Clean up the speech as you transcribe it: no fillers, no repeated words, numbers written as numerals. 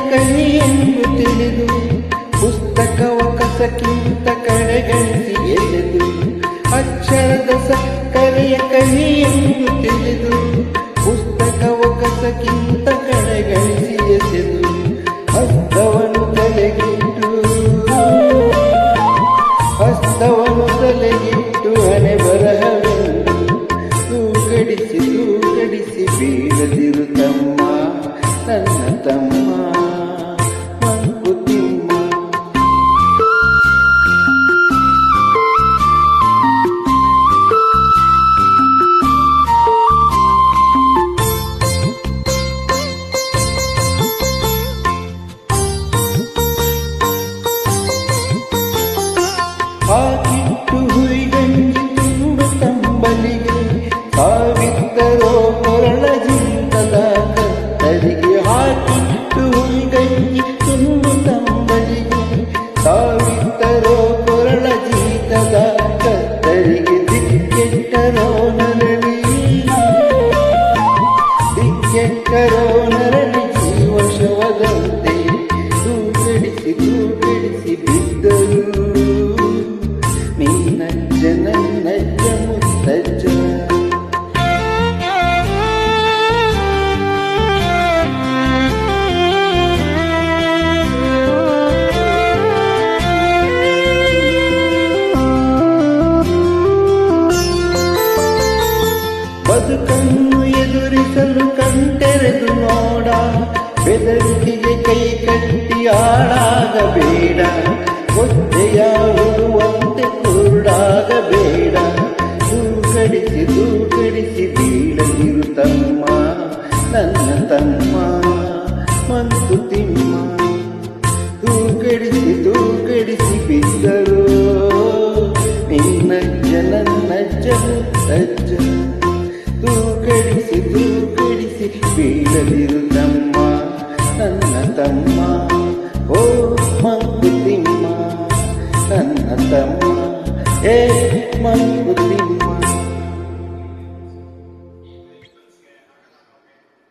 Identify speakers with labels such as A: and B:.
A: ಕಹಿ ಎಂದು ತಿಳಿದು ಪುಸ್ತಕವ ಕಸಕ್ಕಿಂತ ಕಡೆಗಣಿಸಿ ಎಸೆದು ಅಕ್ಷರದ ಸಕ್ಕರೆಯ ಕಹಿ ಎಂದು ತಿಳಿದು ಪುಸ್ತಕವ ಕಸಕ್ಕಿಂತ ಕಡೆಗಣಿಸಿ ಎಸೆದು ಹಸ್ತವನ್ನು ತಲೆಗಿಟ್ಟು ಹಣೆ ಬರಹವೆಂದು ತೂಗಡಿಸಿ ಬೀಳದಿರು ತಮ್ಮ ನನ್ನ ತಮ್ಮ ಮಂಕುತಿಮ್ಮ. ಹಾಕಿಟ್ಟು ಹುಯಿಗಂಜಿ ತುಂಬು ತಂಬಲಿಗೆ ಸಾವಿತ್ತರೋ ಕೊರಳ ಜೀತದ ಕತ್ತರಿಗೆ ಹಾಕಿಟ್ಟು ಹುಯಿಗಂಜಿ ತುಂಬು ತಂಬಲಿಗೆ ಸಾವಿತ್ತರೋ ಕೊರಳ ಜೀತದ ಕತ್ತರಿಗೆ ದಿಕ್ಕೆಟ್ಟರೋ ನರಳಿ ಜೀವಶವದಂತೆ ತೂಗಡಿಸಿ ಬಿದ್ದರು ನಿನ್ನಜ್ಜ ನನ್ನಜ್ಜ ಮುತ್ತಜ್ಜ. ಬದುಕನ್ನು ಎದುರಿಸಲು ಕಣ್ತೆರೆದು ನೋಡ, ಬೆದರಿಕೆಗೆ ಕೈ ಕಟ್ಟಿ ಹಾಳಾಗಬೇಡ, ಒದ್ದೆಯಾಗುವಂತೆ ಕುರುಡಾಗಬೇಡ. ತೂಗಡಿಸಿ ಬೀಳದಿರು ತಮ್ಮ ನನ್ನ ತಮ್ಮ ಮಂಕುತಿಮ್ಮ. ತೂಗಡಿಸಿ ಬಿದ್ದರು ನಿನ್ನಜ್ಜ ನನ್ನಜ್ಜ ಮುತ್ತಜ್ಜ. ತೂಗಡಿಸಿ ಬೀಳದಿರು ತಮ್ಮ ನನ್ನ ತಮ್ಮ ಓ ಮಂಕುತಿಮ್ಮ ನನ್ನ ತಮ್ಮ.